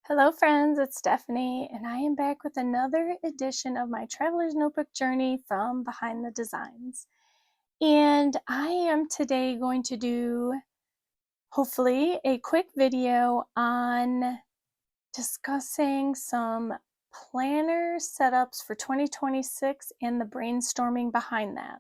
Hello friends, it's Stephanie, and I am back with another edition of my Traveler's Notebook journey from Behind the Designs. And I am today going to do, hopefully, a quick video on discussing some planner setups for 2026 and the brainstorming behind that.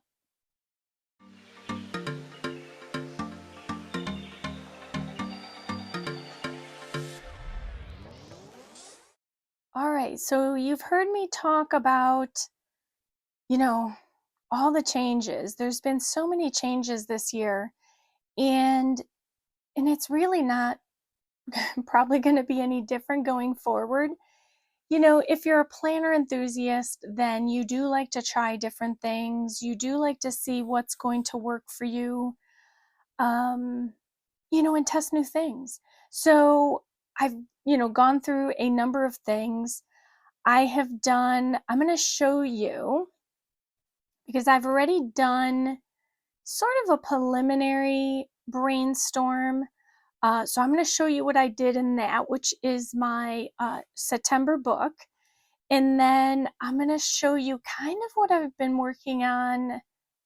All right, so you've heard me talk about, all the changes. There's been so many changes this year, and it's really not probably going to be any different going forward. If you're a planner enthusiast, then you do like to try different things. You do like to see what's going to work for you, um, and test new things. So I've, gone through a number of things. I'm going to show you because I've already done sort of a preliminary brainstorm. So I'm going to show you what I did in that, which is my September book. And then I'm going to show you kind of what I've been working on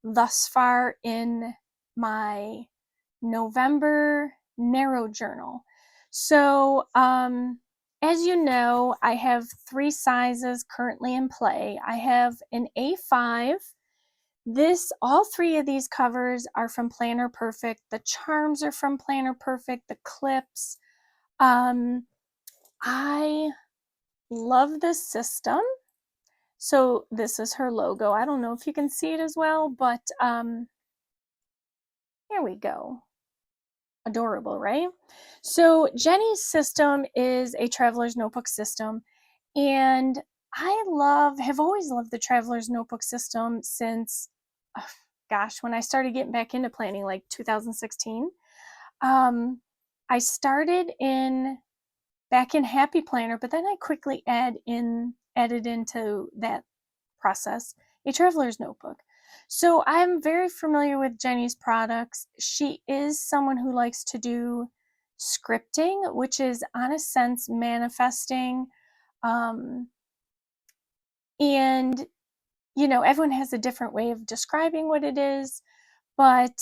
thus far in my November narrow journal. So as you know, I have 3 sizes currently in play. I have an A5. All 3 of these covers are from Planner Perfect. The charms are from Planner Perfect, the clips. I love this system. So this is her logo. I don't know if you can see it as well, but here we go. Adorable, right? So Jenny's system is a Traveler's Notebook system, and have always loved the Traveler's Notebook system since, gosh, when I started getting back into planning, like 2016. I started back in Happy Planner, but then I quickly added into that process a Traveler's Notebook. So I'm very familiar with Jenny's products. She is someone who likes to do scripting, which is on a sense manifesting. And everyone has a different way of describing what it is, but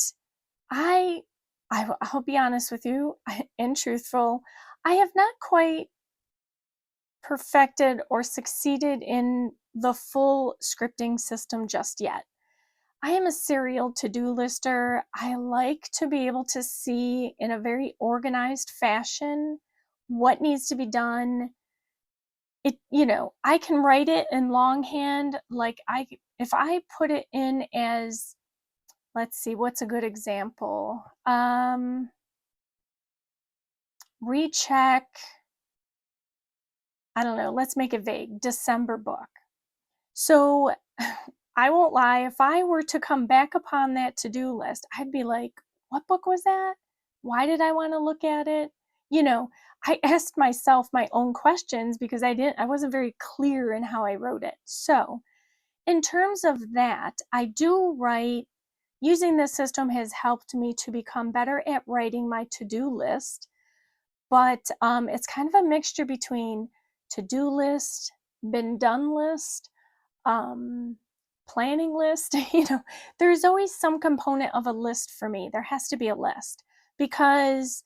I'll be honest with you and truthful. I have not quite perfected or succeeded in the full scripting system just yet. I am a serial to-do lister. I like to be able to see in a very organized fashion what needs to be done. I can write it in longhand. If I put it in as, let's see, what's a good example? Recheck, I don't know, let's make it vague, December book. So I won't lie, if I were to come back upon that to-do list, I'd be like, what book was that? Why did I want to look at it? I asked myself my own questions because I wasn't very clear in how I wrote it. So in terms of that, I do write. Using this system has helped me to become better at writing my to-do list, but it's kind of a mixture between to-do list, been done list, planning list. There's always some component of a list for me. There has to be a list because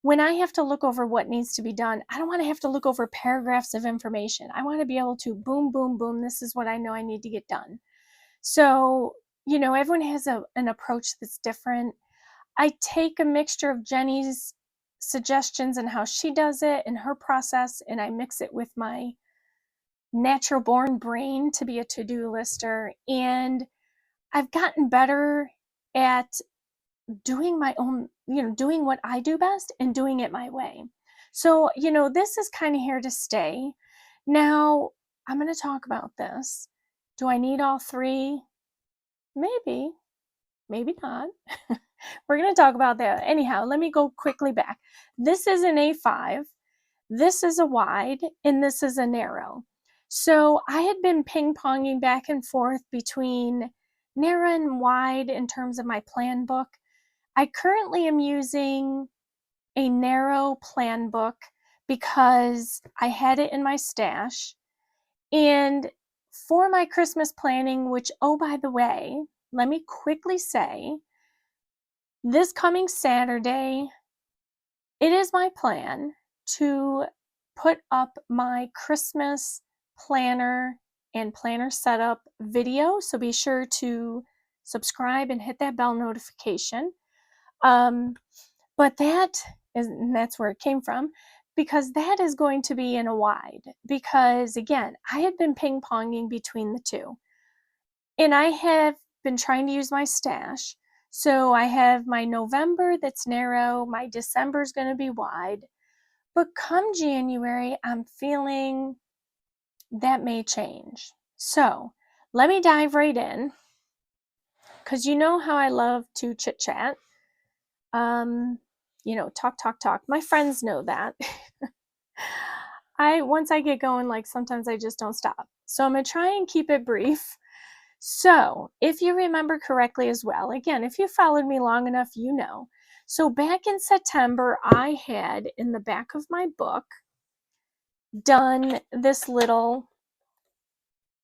when I have to look over what needs to be done, I don't want to have to look over paragraphs of information. I want to be able to boom, boom, boom. This is what I know I need to get done. So, everyone has an approach that's different. I take a mixture of Jenny's suggestions and how she does it and her process, and I mix it with my natural born brain to be a to-do lister. And I've gotten better at doing my own, doing what I do best and doing it my way. So, this is kind of here to stay. Now, I'm going to talk about this. Do I need all 3? Maybe, maybe not. We're going to talk about that. Anyhow, let me go quickly back. This is an A5, this is a wide, and this is a narrow. So I had been ping-ponging back and forth between narrow and wide in terms of my plan book. I currently am using a narrow plan book because I had it in my stash. And for my Christmas planning, which, oh, by the way, let me quickly say, this coming Saturday, it is my plan to put up my Christmas planner and planner setup video. So be sure to subscribe and hit that bell notification. But that's where it came from, because that is going to be in a wide, because again, I have been ping-ponging between the two, and I have been trying to use my stash. So I have my November that's narrow, my December is going to be wide, but come January, I'm feeling that may change. So let me dive right in, because you know how I love to chit chat. Talk. My friends know that. Once I get going, like sometimes I just don't stop. So I'm gonna try and keep it brief. So if you remember correctly as well, again, if you followed me long enough, you know. So back in September, I had in the back of my book done this little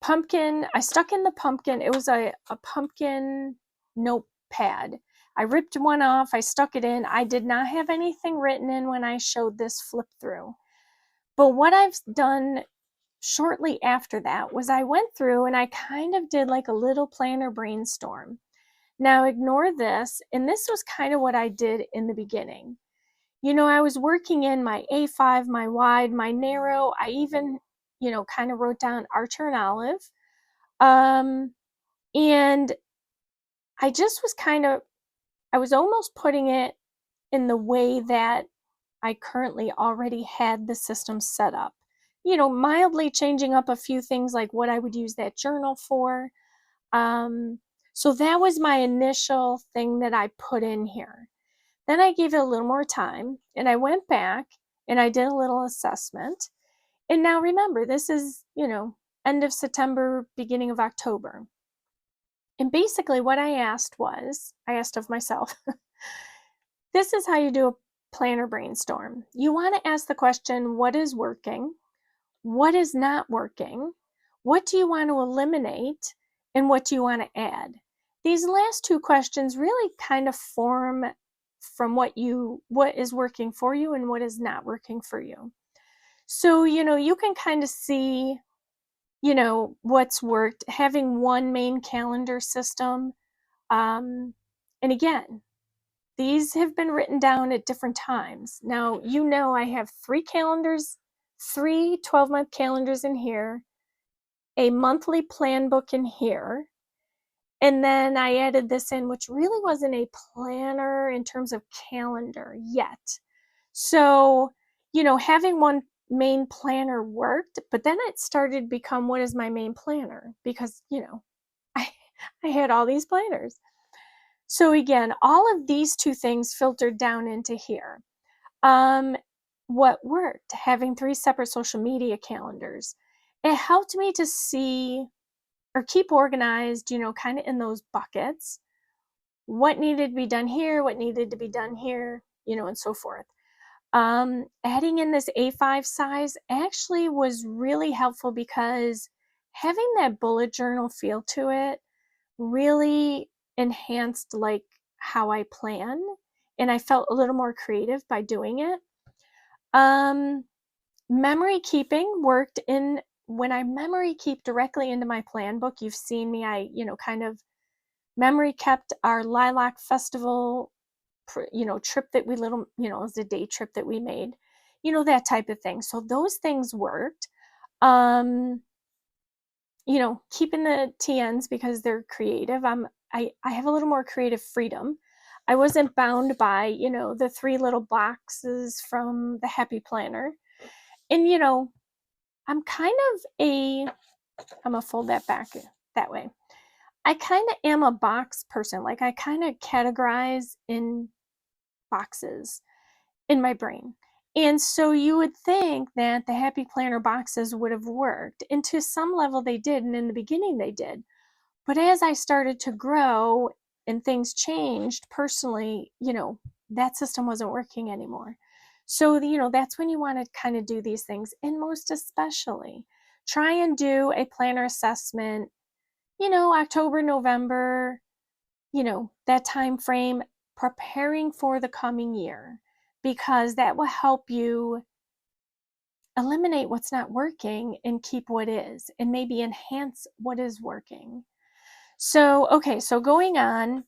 pumpkin. I stuck in the pumpkin. It was a pumpkin notepad. I ripped one off. I stuck it in. I did not have anything written in when I showed this flip through. But what I've done shortly after that was I went through and I kind of did like a little planner brainstorm. Now ignore this, and this was kind of what I did in the beginning. I was working in my A5, my wide, my narrow. I even, kind of wrote down Archer and Olive. And I just was I was almost putting it in the way that I currently already had the system set up. Mildly changing up a few things like what I would use that journal for. So that was my initial thing that I put in here. Then I gave it a little more time and I went back and I did a little assessment. And now remember, this is, end of September, beginning of October. And basically what I asked of myself, this is how you do a planner brainstorm. You want to ask the question, what is working? What is not working? What do you want to eliminate? And what do you want to add? These last two questions really kind of form from what is working for you and what is not working for you. So, you can kind of see, what's worked, having one main calendar system. And again, these have been written down at different times. Now, I have 3 calendars, 3 12-month calendars in here, a monthly plan book in here, and then I added this in, which really wasn't a planner in terms of calendar yet. So, having one main planner worked, but then it started to become, what is my main planner? Because, I had all these planners. So again, all of these two things filtered down into here. What worked? Having 3 separate social media calendars. It helped me to see or keep organized, kind of in those buckets. What needed to be done here, what needed to be done here, and so forth. Adding in this A5 size actually was really helpful, because having that bullet journal feel to it really enhanced like how I plan, and I felt a little more creative by doing it. Memory keeping worked in when I memory keep directly into my plan book. You've seen me, I kind of memory kept our Lilac Festival trip that we it was a day trip that we made, that type of thing. So those things worked. Keeping the TNs because they're creative. I have a little more creative freedom. I wasn't bound by, the 3 little boxes from the Happy Planner. And, I'm gonna fold that back that way. I kind of am a box person. Like I kind of categorize in boxes in my brain. And so you would think that the Happy Planner boxes would have worked. And to some level they did. And in the beginning they did. But as I started to grow and things changed personally, that system wasn't working anymore. So, that's when you want to kind of do these things. And most especially, try and do a planner assessment, October, November, that time frame, preparing for the coming year, because that will help you eliminate what's not working and keep what is, and maybe enhance what is working. So, okay, so going on,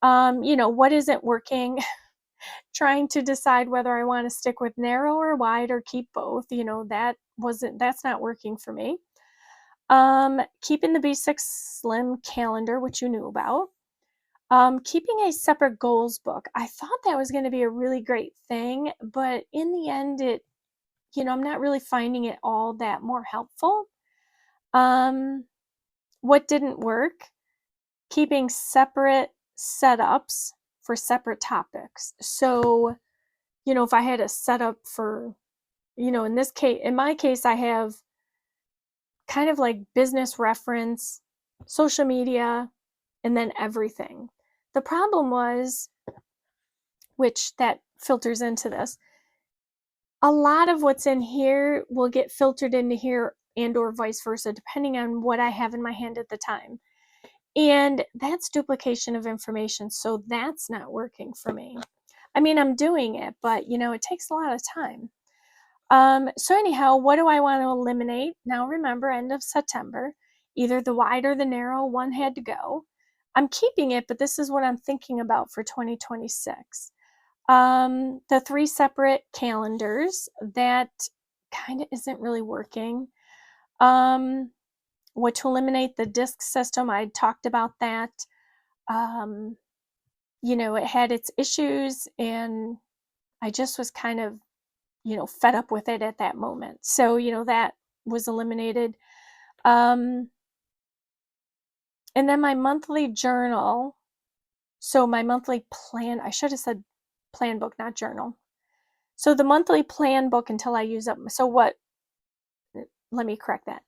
what isn't working? Trying to decide whether I want to stick with narrow or wide or keep both. That's not working for me. Keeping the basics slim calendar, which you knew about. Keeping a separate goals book. I thought that was going to be a really great thing, but in the end, I'm not really finding it all that more helpful. What didn't work? Keeping separate setups for separate topics. So, if I had a setup for, in my case, I have kind of like business reference, social media, and then everything. The problem was, which that filters into this, a lot of what's in here will get filtered into here and or vice versa, depending on what I have in my hand at the time. And that's duplication of information. So that's not working for me. I mean, I'm doing it, but it takes a lot of time. So anyhow, what do I want to eliminate? Now remember, end of September, either the wide or the narrow, one had to go. I'm keeping it, but this is what I'm thinking about for 2026. The 3 separate calendars, that kind of isn't really working. What to eliminate the disk system, I talked about that. It had its issues, and I just was kind of, fed up with it at that moment. So, that was eliminated. And then my monthly journal. So my monthly plan, I should have said plan book, not journal. So the monthly plan book until I use up. Let me correct that.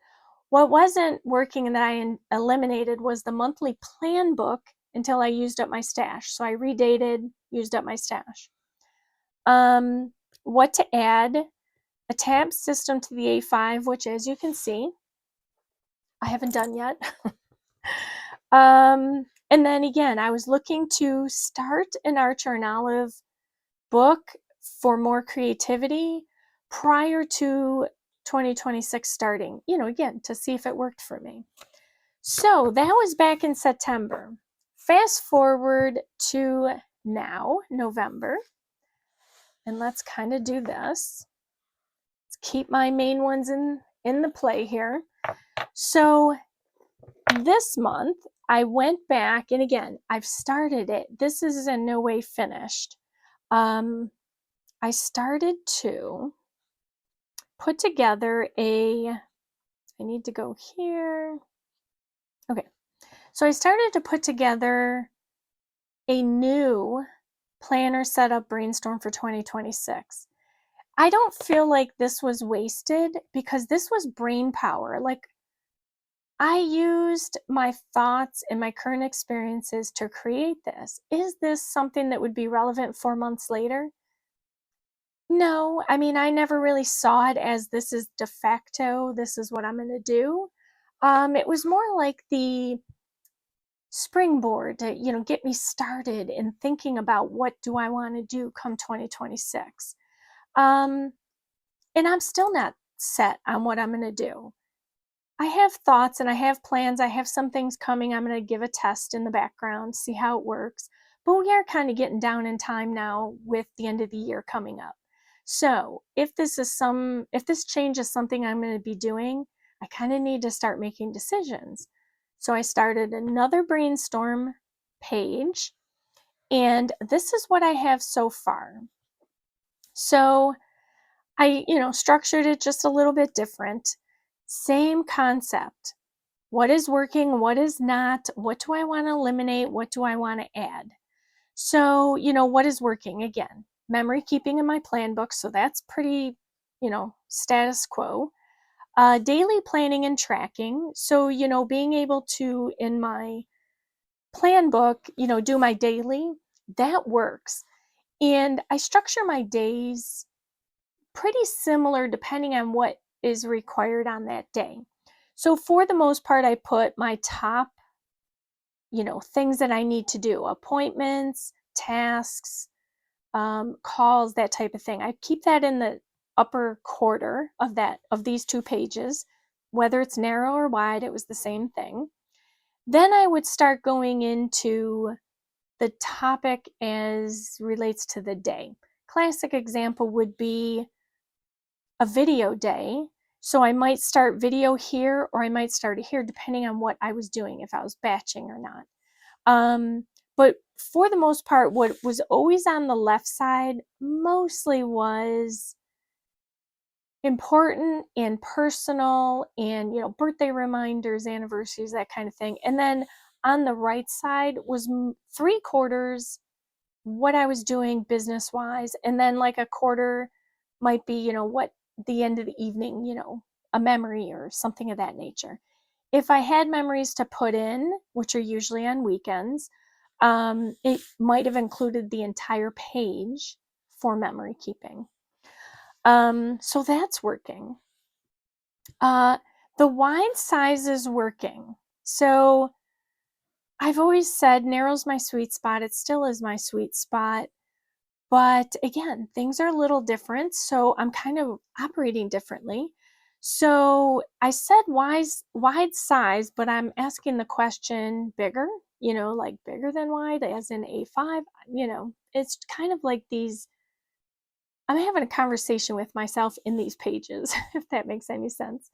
What wasn't working and that I eliminated was the monthly plan book until I used up my stash. So I redated, used up my stash. What to add? A tab system to the A5, which, as you can see, I haven't done yet. And then again, I was looking to start an Archer and Olive book for more creativity prior to 2026 starting, again, to see if it worked for me. So that was back in September. Fast forward to now, November, and let's kind of do this. Let's keep my main ones in the play here. So this month, I went back, and again, I've started it. This is in no way finished. I started to put together I need to go here. Okay. So I started to put together a new planner setup brainstorm for 2026. I don't feel like this was wasted because this was brain power. Like, I used my thoughts and my current experiences to create this. Is this something that would be relevant 4 months later? No, I mean, I never really saw it as this is de facto, this is what I'm going to do. It was more like the springboard to, get me started in thinking about what do I want to do come 2026. And I'm still not set on what I'm going to do. I have thoughts and I have plans. I have some things coming. I'm going to give a test in the background, see how it works. But we are kind of getting down in time now with the end of the year coming up. So if this change is something I'm going to be doing, I kind of need to start making decisions. So I started another brainstorm page, and this is what I have so far. So I, structured it just a little bit different. Same concept. What is working? What is not? What do I want to eliminate? What do I want to add? So, what is working? Again, memory keeping in my plan book. So that's pretty, status quo. Daily planning and tracking. So, being able to, in my plan book, do my daily, that works. And I structure my days pretty similar depending on what is required on that day. So for the most part, I put my top, things that I need to do, appointments, tasks, calls, that type of thing. I keep that in the upper quarter of these 2 pages. Whether it's narrow or wide, it was the same thing. Then I would start going into the topic as relates to the day. Classic example would be a video day. So I might start video here, or I might start it here, depending on what I was doing, if I was batching or not. But for the most part, what was always on the left side mostly was important and personal and, birthday reminders, anniversaries, that kind of thing. And then on the right side was 3/4 what I was doing business wise. And then like a quarter might be, what the end of the evening, a memory or something of that nature. If I had memories to put in, which are usually on weekends, it might have included the entire page for memory keeping. So that's working. The wide size is working. So I've always said narrow's my sweet spot. It still is my sweet spot. But again, things are a little different. So I'm kind of operating differently. So I said wide size, but I'm asking the question bigger, like bigger than wide, as in A5. It's kind of like these. I'm having a conversation with myself in these pages, if that makes any sense.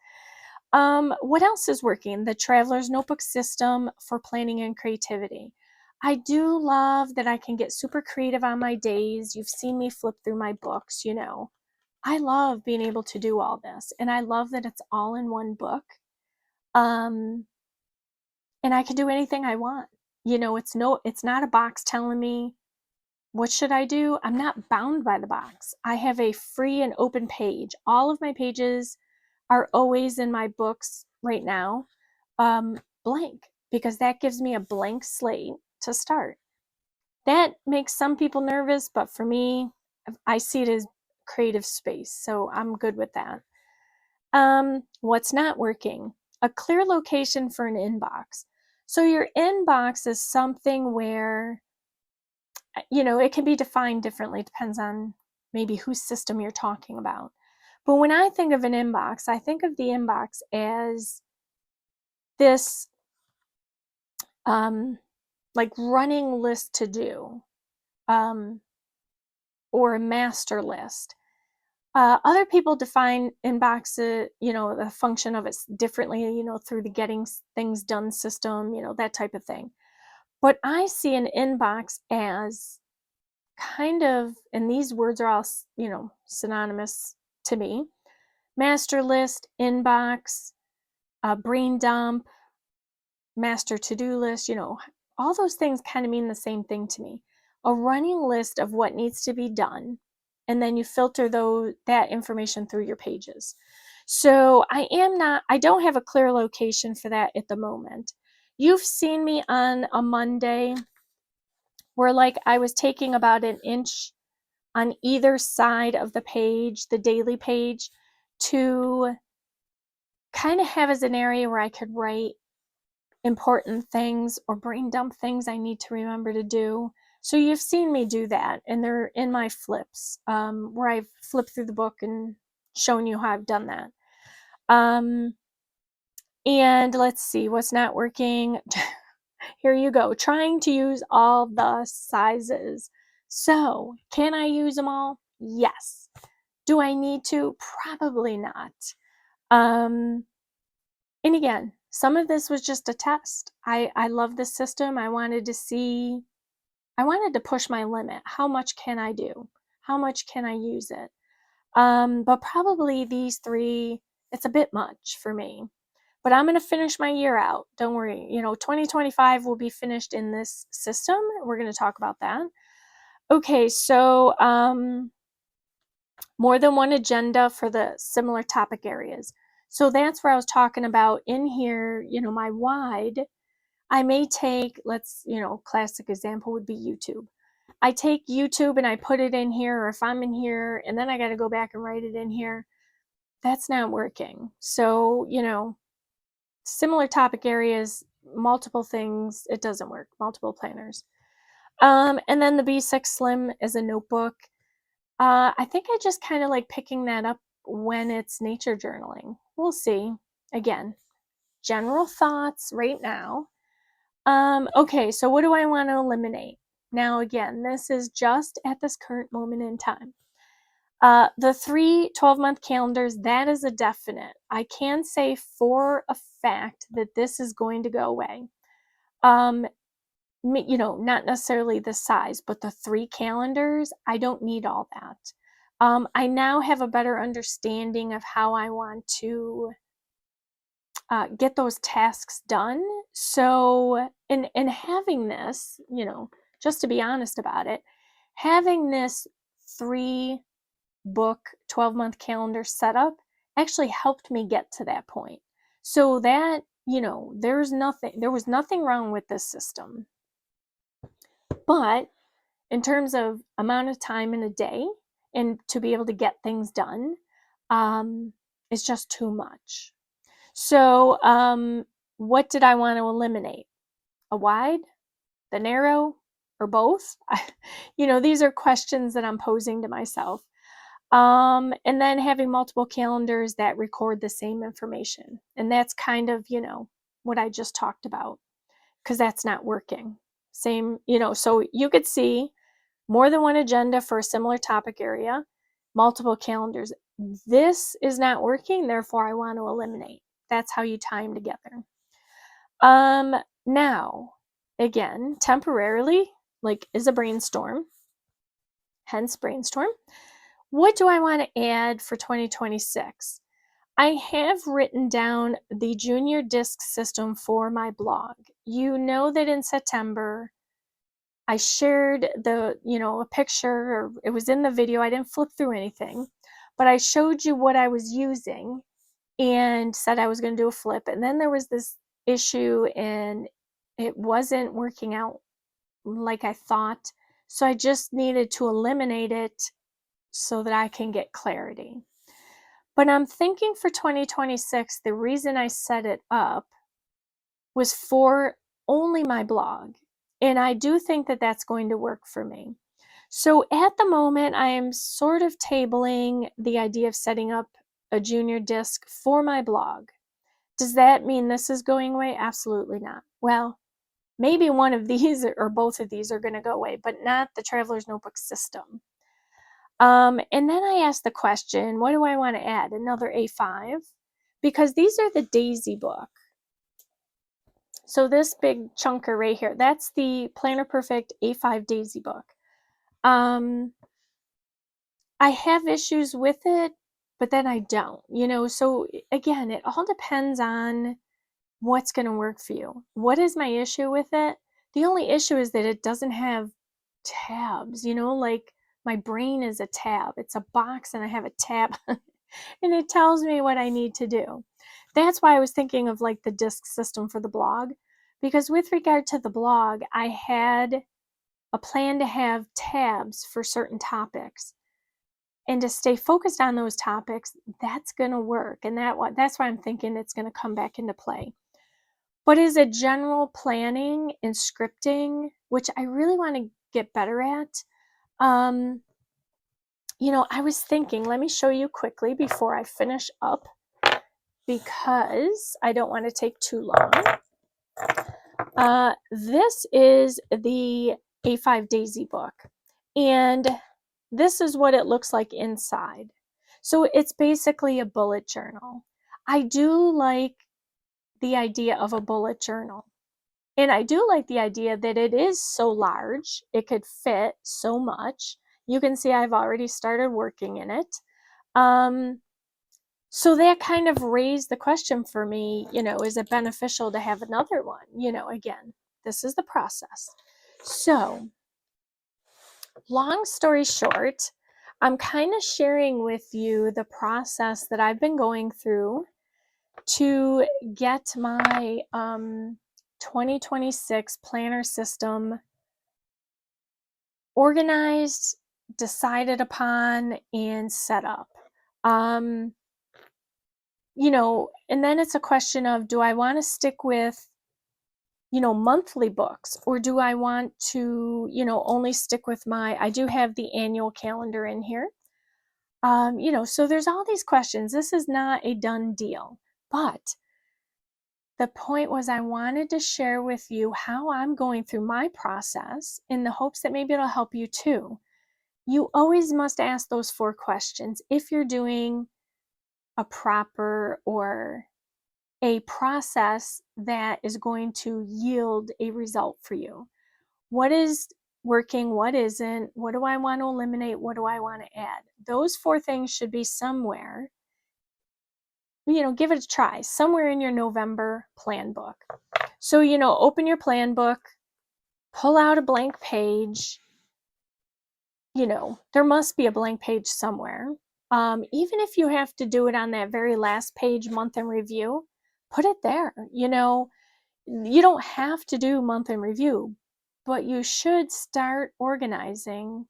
What else is working? The Traveler's Notebook system for planning and creativity. I do love that I can get super creative on my days. You've seen me flip through my books, I love being able to do all this, and I love that it's all in one book. And I can do anything I want. It's not a box telling me what should I do. I'm not bound by the box. I have a free and open page. All of my pages are always in my books right now, blank, because that gives me a blank slate to start. That makes some people nervous, but for me, I see it as creative space, so I'm good with that. What's not working? A clear location for an inbox. So your inbox is something where, it can be defined differently, depends on maybe whose system you're talking about. But when I think of an inbox, I think of the inbox as this like running list to do, or a master list. Other people define inbox, the function of it differently, through the getting things done system, that type of thing. But I see an inbox as kind of, and these words are all, synonymous to me: master list, inbox, brain dump, master to-do list, all those things kind of mean the same thing to me. A running list of what needs to be done, and then you filter that information through your pages. So I don't have a clear location for that at the moment. You've seen me on a Monday where I was taking about an inch on either side of the page, the daily page, to kind of have as an area where I could write important things or brain dump things I need to remember to do. So you've seen me do that, and they're in my flips, where I've flipped through the book and shown you how I've done that. And let's see, what's not working? Here you go, trying to use all the sizes. So can I use them all? Yes. Do I need to? Probably not. And again, some of this was just a test. I love this system. I wanted to push my limit. How much can I do? How much can I use it? But probably these 3, it's a bit much for me. But I'm going to finish my year out. Don't worry. 2025 will be finished in this system. We're going to talk about that. Okay, so more than one agenda for the similar topic areas. So that's where I was talking about in here, my wide. I may take, classic example would be YouTube. I take YouTube and I put it in here, or if I'm in here and then I got to go back and write it in here, that's not working. So, similar topic areas, multiple things, it doesn't work, multiple planners. And then the B6 Slim is a notebook. I think I just kind of like picking that up when it's nature journaling. We'll see. Again, general thoughts right now. Okay, so what do I want to eliminate? Now, again, this is just at this current moment in time. The 3 12-month calendars, that is a definite. I can say for a fact that this is going to go away. Not necessarily the size, but the 3 calendars, I don't need all that. I now have a better understanding of how I want to get those tasks done. So, and having this, just to be honest about it, having this 3 book 12-month calendar setup actually helped me get to that point. So that, there was nothing wrong with this system. But in terms of amount of time in a day and to be able to get things done, it's just too much. So, what did I want to eliminate? A wide, the narrow, or both? These are questions that I'm posing to myself. And then having multiple calendars that record the same information. And that's kind of, what I just talked about, because that's not working. Same, so you could see more than one agenda for a similar topic area, multiple calendars. This is not working, therefore I want to eliminate. That's how you tie them together. Now, again, temporarily, is a brainstorm, hence brainstorm. What do I want to add for 2026? I have written down the junior disc system for my blog. You know that in September, I shared a picture, or it was in the video. I didn't flip through anything, but I showed you what I was using and said I was going to do a flip. And then there was this issue and it wasn't working out like I thought. So I just needed to eliminate it so that I can get clarity. But I'm thinking for 2026, the reason I set it up was for only my blog. And I do think that that's going to work for me. So at the moment, I am sort of tabling the idea of setting up a junior disc for my blog. Does that mean this is going away? Absolutely not. Well, maybe one of these or both of these are going to go away, but not the Traveler's Notebook system. And then I asked the question, what do I want to add? Another A5? Because these are the Daisy book. So this big chunker right here, that's the Planner Perfect A5 Daisy book. I have issues with it, but then I don't, so again, it all depends on what's going to work for you. What is my issue with it? The only issue is that it doesn't have tabs, like my brain is a tab. It's a box and I have a tab and it tells me what I need to do. That's why I was thinking of the disc system for the blog, because with regard to the blog, I had a plan to have tabs for certain topics and to stay focused on those topics. That's going to work. And that's why I'm thinking it's going to come back into play. But as a general planning and scripting, which I really want to get better at, I was thinking, let me show you quickly before I finish up, because I don't want to take too long. This is the A5 Daisy book, and this is what it looks like inside. So it's basically a bullet journal. I do like the idea of a bullet journal. And I do like the idea that it is so large, it could fit so much. You can see I've already started working in it. So that kind of raised the question for me, is it beneficial to have another one? Again, this is the process. So, long story short, I'm kind of sharing with you the process that I've been going through to get my 2026 planner system organized, decided upon, and set up. And then it's a question of, do I want to stick with, monthly books, or do I want to, only stick with I do have the annual calendar in here. So there's all these questions. This is not a done deal, but the point was I wanted to share with you how I'm going through my process in the hopes that maybe it'll help you too. You always must ask those 4 questions if you're doing a proper or a process that is going to yield a result for you. What is working? What isn't? What do I want to eliminate? What do I want to add? Those 4 things should be somewhere. Give it a try, somewhere in your November plan book. So, open your plan book, pull out a blank page. There must be a blank page somewhere. Even if you have to do it on that very last page, month in review, put it there. You don't have to do month in review, but you should start organizing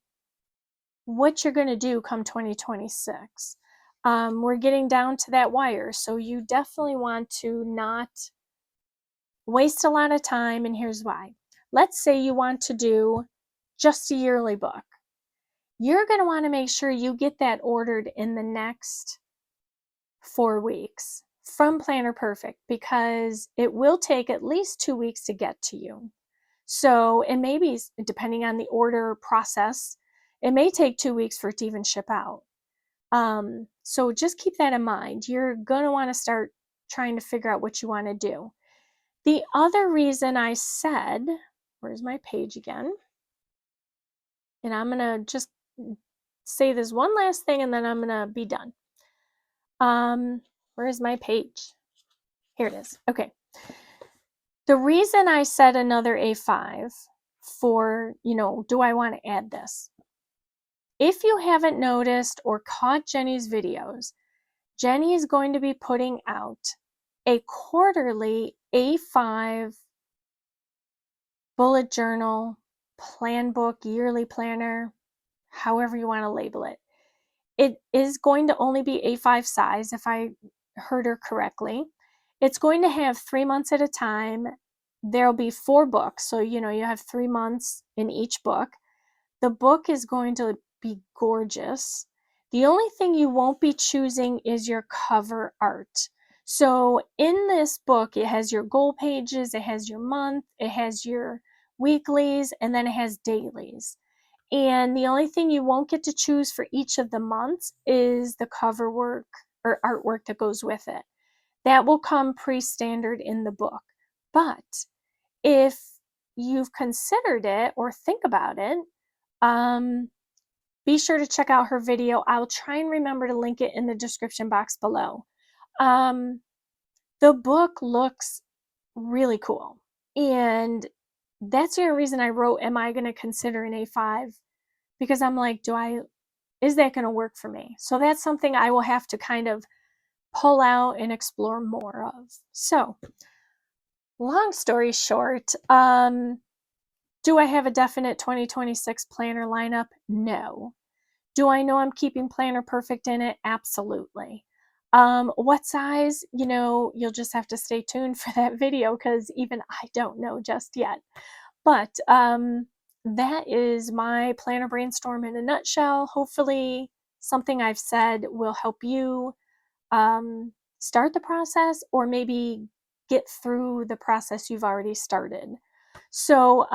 what you're going to do come 2026. We're getting down to that wire, so you definitely want to not waste a lot of time, and here's why. Let's say you want to do just a yearly book. You're going to want to make sure you get that ordered in the next 4 weeks from Planner Perfect, because it will take at least 2 weeks to get to you. So, and maybe depending on the order process, it may take 2 weeks for it to even ship out. So just keep that in mind. You're going to want to start trying to figure out what you want to do. The other reason I said, where's my page again? And I'm going to just say this one last thing and then I'm going to be done. Where is my page? Here it is. Okay. The reason I said another A5 for, do I want to add this? If you haven't noticed or caught Jenny's videos, Jenny is going to be putting out a quarterly A5 bullet journal, plan book, yearly planner, however you want to label it. It is going to only be A5 size, if I heard her correctly. It's going to have 3 months at a time. There'll be 4 books, so you have 3 months in each book. The book is going to be gorgeous. The only thing you won't be choosing is your cover art. So in this book, it has your goal pages, it has your month, it has your weeklies, and then it has dailies. And the only thing you won't get to choose for each of the months is the cover work or artwork that goes with it. That will come pre-standard in the book. But if you've considered it or think about it, be sure to check out her video. I'll try and remember to link it in the description box below. The book looks really cool. And that's the only reason I wrote, am I going to consider an A5? Because I'm like, is that going to work for me? So that's something I will have to kind of pull out and explore more of. So, long story short, do I have a definite 2026 planner lineup? No. Do I know I'm keeping Planner Perfect in it? Absolutely. What size? You'll just have to stay tuned for that video, because even I don't know just yet. But that is my planner brainstorm in a nutshell. Hopefully something I've said will help you start the process, or maybe get through the process you've already started. So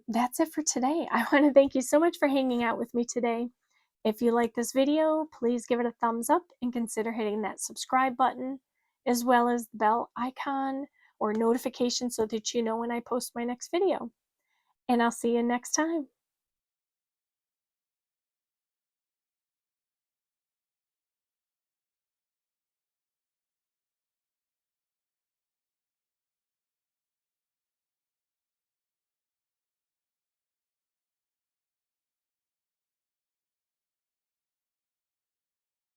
that's it for today. I want to thank you so much for hanging out with me today. If you like this video, please give it a thumbs up and consider hitting that subscribe button, as well as the bell icon or notification, so that you know when I post my next video. And I'll see you next time.